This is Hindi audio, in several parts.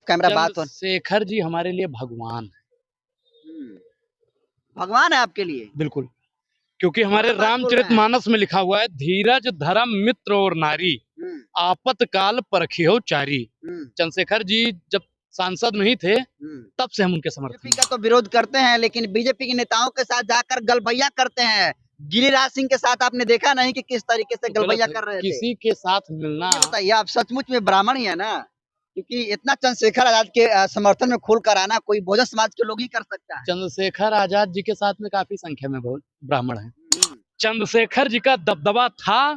कैमरा बात हो। चंद्रशेखर जी हमारे लिए भगवान है। भगवान है आपके लिए? बिल्कुल, क्योंकि हमारे रामचरितमानस में लिखा हुआ है, धीरज धर्म मित्र और नारी आपातकाल परखियो चारी। चंद्रशेखर जी जब सांसद नहीं थे तब से हम उनके समर्थन का तो विरोध करते हैं, लेकिन बीजेपी के नेताओं के साथ जाकर गलभैया करते हैं। गिरिराज सिंह के साथ आपने देखा नहीं कि किस तरीके से गलभैया कर रहे थे? किसी के साथ मिलना, बताइए, आप सचमुच में ब्राह्मण ही है ना? क्योंकि इतना चंद्रशेखर आजाद के समर्थन में खुल कर आना कोई बहुजन समाज के लोग ही कर सकता है। चंद्रशेखर आजाद जी के साथ में काफी संख्या में बहुत ब्राह्मण हैं। चंद्रशेखर जी का दबदबा था,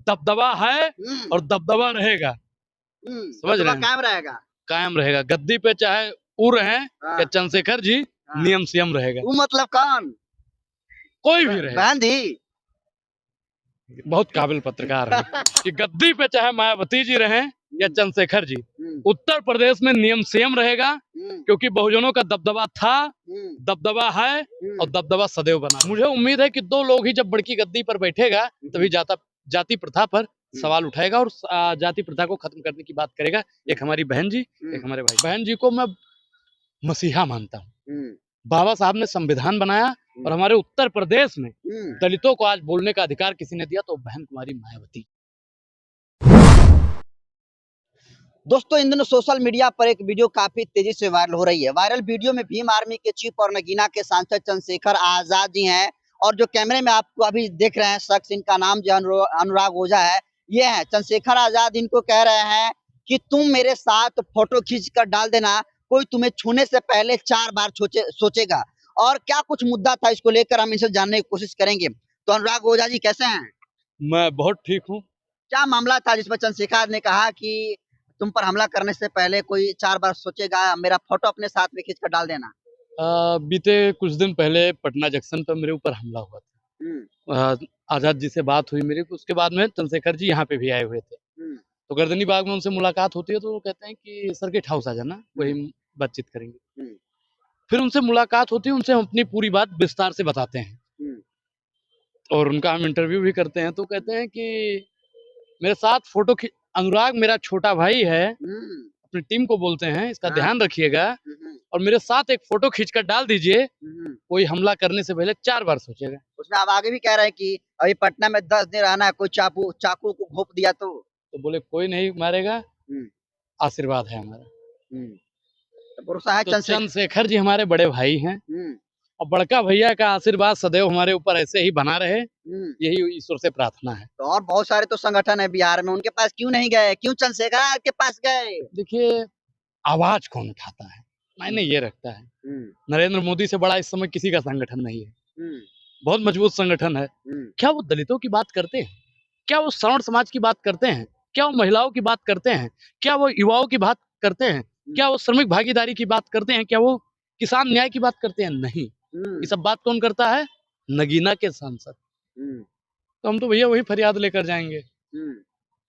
दबदबा है और दबदबा रहेगा। समझ रहे हैं? कायम रहेगा, कायम रहेगा। गद्दी पे चाहे उड़ रहे हैं या चंद्रशेखर जी नियम संयम रहेगा। वो मतलब कौन? कोई भी रहे। बहन जी बहुत काबिल पत्रकार है कि गद्दी पे चाहे मायावती जी रहे या चंद्रशेखर जी, उत्तर प्रदेश में नियम संयम रहेगा, क्योंकि बहुजनों का दबदबा था, दबदबा है और दबदबा सदैव बना। मुझे उम्मीद है कि दो लोग ही जब बड़की गद्दी पर बैठेगा तभी जाति प्रथा पर सवाल उठाएगा और जाति प्रथा को खत्म करने की बात करेगा। एक हमारी बहन जी, एक हमारे भाई। बहन जी को मैं मसीहा मानता हूँ। बाबा साहब ने संविधान बनाया और हमारे उत्तर प्रदेश में दलितों को आज बोलने का अधिकार किसी ने दिया तो बहन कुमारी मायावती। दोस्तों, इन दिनों सोशल मीडिया पर एक वीडियो काफी तेजी से वायरल हो रही है। वायरल वीडियो में भीम आर्मी के चीफ और नगीना के सांसद चंद्रशेखर आजाद जी हैं, और जो कैमरे में आपको अभी देख रहे हैं शख्स, इनका नाम जो अनुराग ओझा है, ये है चंद्रशेखर आजाद। इनको कह रहे हैं कि तुम मेरे साथ फोटो खींच कर डाल देना, कोई तुम्हें छूने से पहले 4 बार सोचेगा। और क्या कुछ मुद्दा था, इसको लेकर हम इनसे जानने की कोशिश करेंगे। तो अनुराग ओझा जी कैसे हैं? मैं बहुत ठीक हूँ। क्या मामला था जिसमें चंद्रशेखर ने कहा कि तुम पर हमला करने से पहले कोई 4 बार सोचेगा, मेरा फोटो अपने साथ में खींच कर डाल देना? बीते कुछ दिन पहले पटना जंक्शन पर मेरे ऊपर हमला हुआ था। आजाद जी से बात हुई मेरी, उसके बाद में चंद्रशेखर जी यहाँ पे भी आए हुए थे। तो गर्दनी बाग में उनसे मुलाकात होती है तो वो कहते हैं कि सर्किट हाउस आ जाना, वही बातचीत करेंगे। फिर उनसे मुलाकात होती है, उनसे हम अपनी पूरी बात विस्तार से बताते हैं और उनका हम इंटरव्यू भी करते हैं। तो कहते हैं कि मेरे साथ फोटो अनुराग मेरा छोटा भाई है, अपनी टीम को बोलते हैं इसका ध्यान रखिएगा और मेरे साथ एक फोटो खींचकर डाल दीजिए, कोई हमला करने से पहले 4 बार सोचेगा। उसमें आप आगे भी कह रहे हैं कि अभी पटना में 10 दिन रहना है, कोई चाकू को घोंप दिया तो बोले कोई नहीं मारेगा, आशीर्वाद है हमारा। तो भरोसा है। तो चंद्रशेखर जी हमारे बड़े भाई हैं और बड़का भैया का आशीर्वाद सदैव हमारे ऊपर ऐसे ही बना रहे, यही ईश्वर से प्रार्थना है। तो और बहुत सारे तो संगठन है बिहार में, उनके पास क्यों नहीं गए? क्यों चंद्रशेखर के पास गए? देखिए, आवाज कौन उठाता है, मैंने ये रखता है। नरेंद्र मोदी से बड़ा इस समय किसी का संगठन नहीं है। बहुत मजबूत संगठन है। क्या वो दलितों की बात करते हैं? क्या वो सवर्ण समाज की बात करते हैं? क्या वो महिलाओं की बात करते हैं? क्या वो युवाओं की बात करते हैं? क्या वो श्रमिक भागीदारी की बात करते हैं? क्या वो किसान न्याय की बात करते हैं? नहीं। ये सब बात कौन करता है? नगीना के सांसद। तो हम तो भैया वही फरियाद लेकर जाएंगे।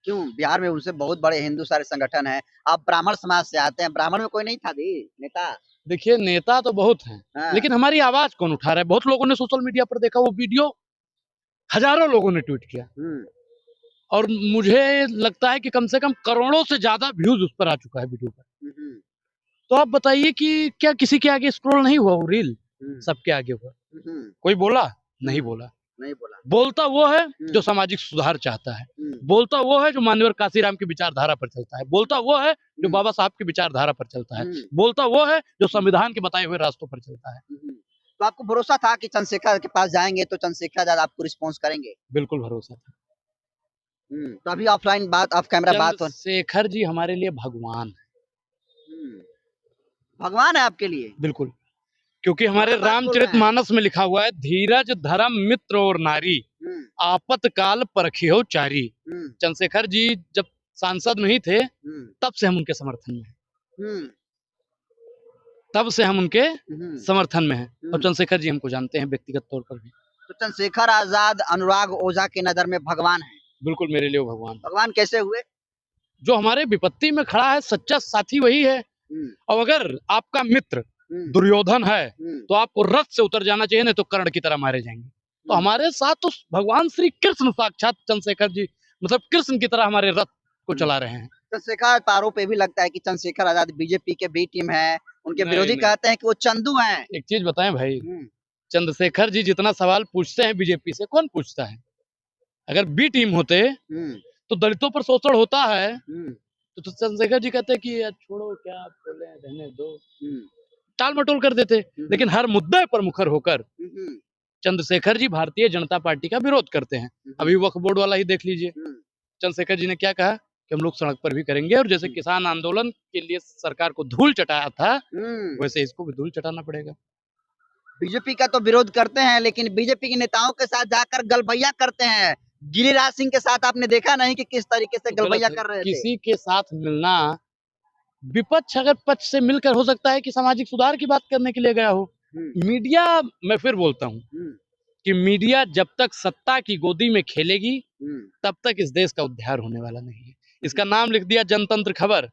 क्यों? बिहार में उनसे बहुत बड़े हिंदू सारे संगठन है, आप ब्राह्मण समाज से आते हैं, ब्राह्मण में कोई नहीं था नेता? देखिए, नेता तो बहुत हैं, लेकिन हमारी आवाज कौन उठा रहा है? बहुत लोगों ने सोशल मीडिया पर देखा वो वीडियो, हजारों लोगों ने ट्वीट किया और मुझे लगता है कि कम से कम करोड़ों से ज्यादा व्यूज उस पर आ चुका है वीडियो पर। तो आप बताइए कि क्या किसी के आगे स्क्रॉल नहीं हुआ वो रील? सबके आगे हुआ। कोई बोला? नहीं बोला। बोलता वो है जो सामाजिक सुधार चाहता है, बोलता वो है जो मान्यवर काशीराम की विचारधारा पर चलता है, बोलता वो है जो बाबा साहब की विचारधारा पर चलता है, बोलता वो है जो संविधान के बताए हुए रास्तों पर चलता है। तो आपको भरोसा था कि चंद्रशेखर के पास जाएंगे तो चंद्रशेखर आजाद आपको रिस्पॉन्स करेंगे? बिल्कुल भरोसा था। तो अभी ऑफलाइन बात, ऑफ कैमरा बात। चंद्रशेखर जी हमारे लिए भगवान है। भगवान है आपके लिए? बिल्कुल, क्योंकि हमारे रामचरितमानस में लिखा हुआ है, धीरज धर्म मित्र और नारी आपातकाल परखियो चारी। चंद्रशेखर जी जब सांसद नहीं थे तब से हम उनके समर्थन में हैं। तब से हम उनके समर्थन में हैं और चंद्रशेखर जी हमको जानते हैं व्यक्तिगत तौर पर भी। तो चंद्रशेखर आजाद अनुराग ओझा की नजर में भगवान है? बिल्कुल, मेरे लिए भगवान। भगवान कैसे हुए? जो हमारे विपत्ति में खड़ा है, सच्चा साथी वही है। और अगर आपका मित्र दुर्योधन है तो आपको रथ से उतर जाना चाहिए, नहीं तो कर्ण की तरह मारे जाएंगे। तो हमारे साथ तो भगवान श्री कृष्ण साक्षात चंद्रशेखर जी, मतलब कृष्ण की तरह हमारे रथ को चला रहे हैं। चंद्रशेखर पर आरोप ये भी लगता है कि चंद्रशेखर आजाद बीजेपी के बी टीम है, उनके नहीं, विरोधी नहीं। कहते हैं कि वो चंदू हैं। एक चीज बताएं भाई, चंद्रशेखर जी जितना सवाल पूछते हैं बीजेपी से कौन पूछता है? अगर बी टीम होते तो दलितों पर शोषण होता है तो चंद्रशेखर जी कहते कि यार छोड़ो, क्या आप बोले, रहने दो, टाल मटोल कर देते। लेकिन हर मुद्दे पर मुखर होकर चंद्रशेखर जी भारतीय जनता पार्टी का विरोध करते हैं। अभी वक्फ बोर्ड वाला ही देख लीजिए, चंद्रशेखर जी ने क्या कहा कि हम लोग सड़क पर भी करेंगे, और जैसे किसान आंदोलन के लिए सरकार को धूल चटाया था वैसे इसको भी धूल चटाना पड़ेगा। बीजेपी का तो विरोध करते हैं, लेकिन बीजेपी के नेताओं के साथ जाकर गलबैया करते हैं। गिरिराज सिंह के साथ आपने देखा नहीं कि किस तरीके से गलबैया कर रहे थे? किसी के साथ मिलना, विपक्ष अगर पक्ष से मिलकर हो सकता है कि सामाजिक सुधार की बात करने के लिए गया हो। मीडिया, मैं फिर बोलता हूँ कि मीडिया जब तक सत्ता की गोदी में खेलेगी तब तक इस देश का उद्धार होने वाला नहीं है। इसका नाम लिख दिया जनतंत्र खबर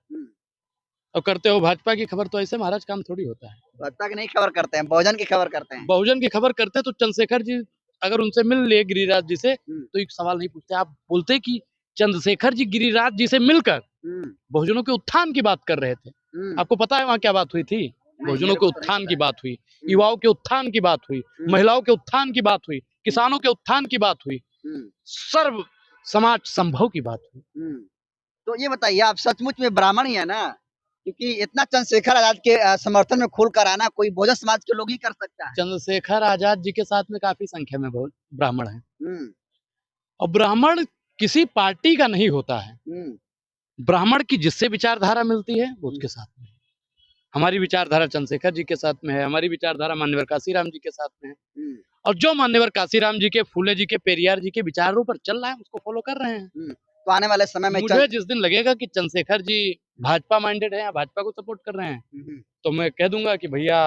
और करते हो भाजपा की खबर, तो ऐसे महाराज काम थोड़ी होता है। भाजपा की नहीं खबर करते हैं, बहुजन की खबर करते हैं। बहुजन की खबर करते तो चंद्रशेखर जी अगर उनसे मिल लिए गिरिराज जी से तो एक सवाल नहीं पूछते। आप बोलते कि चंद्रशेखर जी गिरिराज जी से मिलकर बहुजनों के उत्थान की बात कर रहे थे। आपको पता है वहां क्या बात हुई थी? बहुजनों के उत्थान की बात हुई, युवाओं के उत्थान की बात हुई, महिलाओं के उत्थान की बात हुई, किसानों के उत्थान की बात हुई, सर्व समाज संभव की बात हुई। तो ये बताइए, आप सचमुच में ब्राह्मण ही है ना? क्योंकि इतना चंद्रशेखर आजाद के समर्थन में खुल कर आना कोई बहुजन समाज के लोग ही कर सकता है। चंद्रशेखर आजाद जी के साथ में काफी संख्या में ब्राह्मण हैं, और ब्राह्मण किसी पार्टी का नहीं होता है। ब्राह्मण की जिससे विचारधारा मिलती है वो उसके साथ में। हमारी विचारधारा चंद्रशेखर जी के साथ में है, हमारी विचारधारा मान्यवर काशीराम जी के साथ में है, और जो मान्यवर काशीराम जी के, फूले जी के, पेरियार जी के विचारों पर चल रहा है उसको फॉलो कर रहे हैं। तो आने वाले समय में मुझे जिस दिन लगेगा कि चंद्रशेखर जी भाजपा माइंडेड है या भाजपा को सपोर्ट कर रहे हैं तो मैं कह दूंगा कि भैया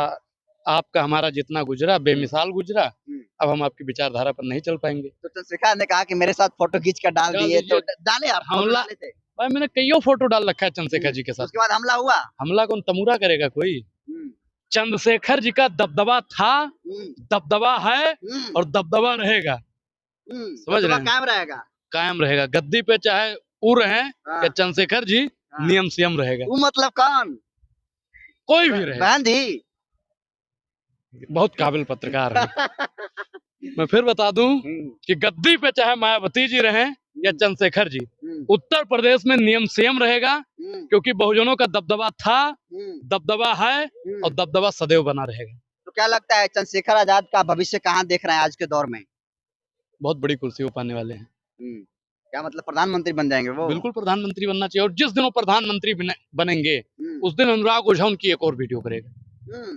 आपका हमारा जितना गुजरा बेमिसाल गुजरा, अब हम आपकी विचारधारा पर नहीं चल पाएंगे। तो चंद्रशेखर ने कहा कि मेरे साथ फोटो खींच कर डाल दिए, तो डाले आप? हमला, भाई मैंने कईयों फोटो डाल रखा है चंद्रशेखर जी के साथ। उसके बाद हमला हुआ? हमला कौन तमूरा करेगा कोई? चंद्रशेखर जी का दबदबा था, दबदबा है और दबदबा रहेगा। समझ रहे हैं? कायम रहेगा, कायम रहेगा। गद्दी पे चाहे वो रहे या चंद्रशेखर जी, नियम संयम रहेगा। वो मतलब कौन? कोई भी रहे। गांधी बहुत काबिल पत्रकार है। मैं फिर बता दूं कि गद्दी पे चाहे मायावती जी रहे या चंद्रशेखर जी, उत्तर प्रदेश में नियम संयम रहेगा, क्योंकि बहुजनों का दबदबा था, दबदबा है और दबदबा सदैव बना रहेगा। तो क्या लगता है चंद्रशेखर आजाद का भविष्य कहाँ देख रहे हैं आज के दौर में? बहुत बड़ी कुर्सी वो पाने वाले हैं। क्या मतलब प्रधानमंत्री बन जाएंगे वो? बिल्कुल प्रधानमंत्री बनना चाहिए, और जिस दिन वो प्रधानमंत्री बनेंगे उस दिन अनुराग ओझा उनकी एक और वीडियो करेगा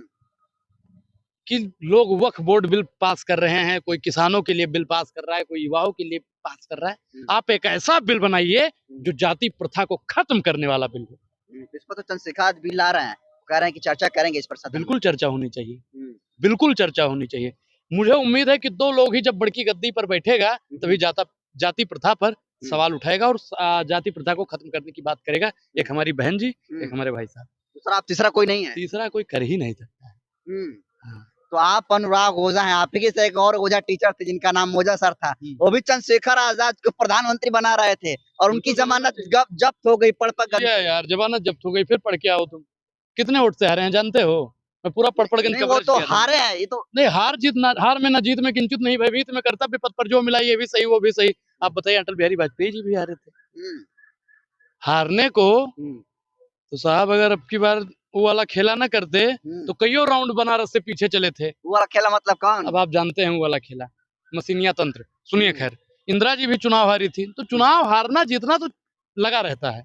कि लोग वक्फ बोर्ड बिल पास कर रहे हैं, कोई किसानों के लिए बिल पास कर रहा है, कोई युवाओं के लिए पास कर रहा है। आप एक ऐसा बिल बनाइए जो जाति प्रथा को खत्म करने वाला बिल हो। इस पर तो चंद्रशेखर बिल ला रहे हैं, कह रहे हैं कि चर्चा करेंगे इस पर। बिल्कुल चर्चा होनी चाहिए, बिल्कुल चर्चा होनी चाहिए। मुझे उम्मीद है कि दो लोग ही जब बड़की गद्दी पर बैठेगा तभी जाति प्रथा पर सवाल उठाएगा और जाति प्रथा को खत्म करने की बात करेगा। एक हमारी बहन जी, एक हमारे भाई साहब। दूसरा आप तीसरा कोई नहीं है? तीसरा कोई कर ही नहीं सकता है। तो आप अनुराग ओझा हैं, आप ही से एक और ओझा टीचर थे जिनका नाम ओझा सर था, वो भी चंद्रशेखर आजाद को प्रधानमंत्री बना रहे थे और उनकी जमानत जब्त हो गई। पढ़ पढ़ यार जमानत जब्त हो गई, फिर पढ़ के आओ। तुम कितने वोट से हारे हैं जानते हो? मैं पूरा पढ़ के वो तो हारे हैं। ये तो नहीं, हार में ना जीत में किंचित नहीं, भयभीत में कर्तव्य पथ पर जो मिला ये भी सही वो भी सही। आप बताइए, अटल बिहारी वाजपेयी जी भी हारे थे। हारने को तो साहब अगर अब की बार वो वाला खेला ना करते तो कईयों राउंड बनारस से पीछे चले थे। वो वाला खेला मतलब कौन? अब आप जानते हैं वो वाला खेला, मसीनिया तंत्र। सुनिए, खैर इंदिरा जी भी चुनाव हारी थी, तो चुनाव हारना जीतना तो लगा रहता है।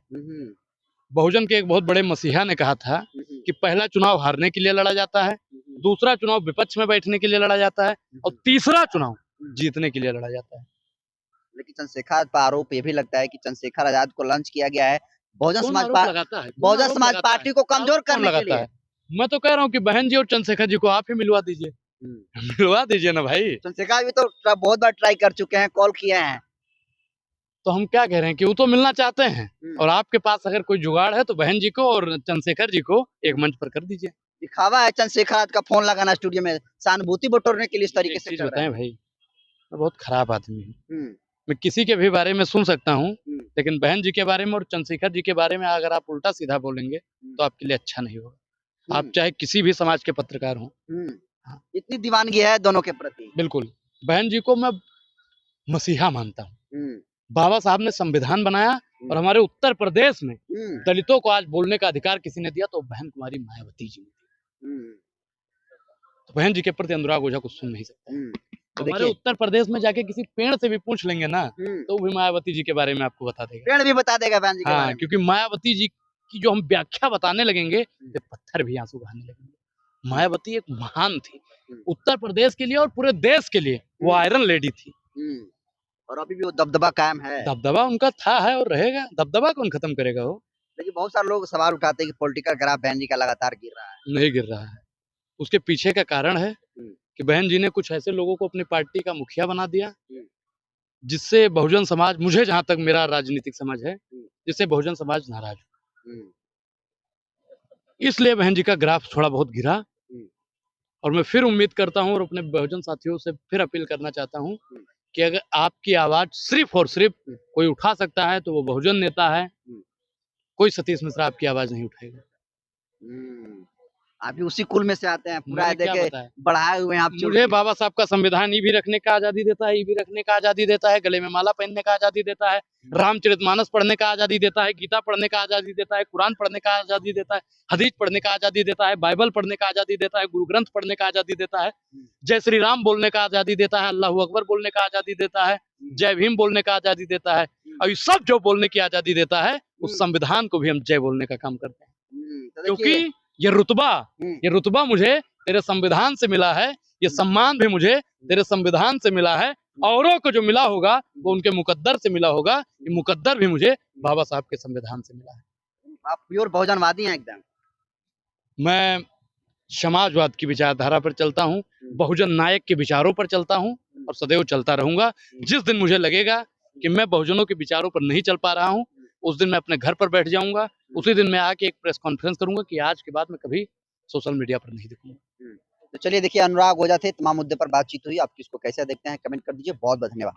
बहुजन के एक बहुत बड़े मसीहा ने कहा था कि पहला चुनाव हारने के लिए लड़ा जाता है, दूसरा चुनाव विपक्ष में बैठने के लिए लड़ा जाता है, और तीसरा चुनाव जीतने के लिए लड़ा जाता है। लेकिन चंद्रशेखर पर आरोप ये भी लगता है कि चंद्रशेखर आजाद को लंच किया गया है बहुजन समाज पार्टी को कमजोर करने के लिए। मैं तो कह रहा हूँ कि बहन जी और चंद्रशेखर जी को आप ही मिलवा दीजिए। मिलवा दीजिए ना भाई। चंद्रशेखर भी तो बहुत बार ट्राई कर चुके हैं, कॉल किए हैं। तो हम क्या कह रहे हैं कि वो तो मिलना चाहते हैं, और आपके पास अगर कोई जुगाड़ है तो बहन जी को और चंद्रशेखर जी को एक मंच पर कर दीजिए। दिखावा है चंद्रशेखर का फोन लगाना स्टूडियो में, सहानुभूति बटोरने के लिए इस तरीके से। बताएं भाई, मैं बहुत खराब आदमी हूँ, मैं किसी के भी बारे में सुन सकता हूँ, लेकिन बहन जी के बारे में और चंद्रशेखर जी के बारे में अगर आप उल्टा सीधा बोलेंगे तो आपके लिए अच्छा नहीं होगा। आप चाहे किसी भी समाज के पत्रकार हों। हाँ। इतनी दीवानगी है दोनों के प्रति। बिल्कुल, बहन जी को मैं मसीहा मानता हूँ। बाबा साहब ने संविधान बनाया और हमारे उत्तर प्रदेश में दलितों को आज बोलने का अधिकार किसी ने दिया तो बहन कुमारी मायावती जी ने। तो बहन जी के प्रति अनुराग ओझा कुछ सुन नहीं सकता। तो हमारे उत्तर प्रदेश में जाके किसी पेड़ से भी पूछ लेंगे ना तो वो भी मायावती जी के बारे में आपको बता देगा। पेड़ भी बता देगा बहन जी के बारे में। क्योंकि मायावती जी की जो हम व्याख्या बताने लगेंगे तो पत्थर भी आंसू बहाने लगेंगे। मायावती एक महान थी उत्तर प्रदेश के लिए और पूरे देश के लिए। वो आयरन लेडी थी और अभी भी वो दबदबा कायम है। दबदबा उनका था है और रहेगा। दबदबा कौन खत्म करेगा वो। लेकिन बहुत सारे लोग सवाल उठाते हैं कि पॉलिटिकल ग्राफ बहन जी का लगातार गिर रहा है। नहीं गिर रहा है। उसके पीछे का कारण है कि बहन जी ने कुछ ऐसे लोगों को अपनी पार्टी का मुखिया बना दिया जिससे बहुजन समाज, मुझे जहां तक मेरा राजनीतिक समझ है, जिससे बहुजन समाज नाराज हुआ। इसलिए बहन जी का ग्राफ थोड़ा बहुत गिरा और मैं फिर उम्मीद करता हूं और अपने बहुजन साथियों से फिर अपील करना चाहता हूं कि अगर आपकी आवाज सिर्फ और सिर्फ कोई उठा सकता है तो वो बहुजन नेता है। कोई सतीश मिश्रा आपकी आवाज नहीं उठाएगा। आप भी उसी कुल में से आते हैं। पूरा देखे बढ़ाए हुए हैं आप। मुझे बाबा साहब का संविधान ये भी रखने का आजादी देता है, ये भी रखने का आजादी देता है, गले में माला पहनने का आजादी देता है, रामचरितमानस पढ़ने का आजादी देता है, गीता पढ़ने का आजादी देता है, कुरान पढ़ने का आजादी देता है, हदीस पढ़ने का आजादी देता है, बाइबल पढ़ने का आजादी देता है, गुरु ग्रंथ पढ़ने का आजादी देता है, जय श्री राम बोलने का आजादी देता है, अल्लाह अकबर बोलने का आजादी देता है, जय भीम बोलने का आजादी देता है। और ये सब जो बोलने की आजादी देता है उस संविधान को भी हम जय बोलने का काम करते हैं। क्योंकि ये रुतबा मुझे तेरे संविधान से मिला है, ये सम्मान भी मुझे तेरे संविधान से मिला है। औरों को जो मिला होगा वो उनके मुकद्दर से मिला होगा, ये मुकद्दर भी मुझे बाबा साहब के संविधान से मिला है। आप प्योर बहुजनवादी हैं एकदम। मैं समाजवाद की विचारधारा पर चलता हूँ, बहुजन नायक के विचारों पर चलता हूँ और सदैव चलता रहूंगा। जिस दिन मुझे लगेगा कि मैं बहुजनों के विचारों पर नहीं चल पा रहा हूँ उस दिन मैं अपने घर पर बैठ जाऊंगा। उसी दिन मैं आके एक प्रेस कॉन्फ्रेंस करूंगा कि आज के बाद मैं कभी सोशल मीडिया पर नहीं दिखूंगा। तो चलिए देखिए, अनुराग ओझा थे, तमाम मुद्दे पर बातचीत हुई। आप किसको कैसे देखते हैं कमेंट कर दीजिए। बहुत बहुत धन्यवाद।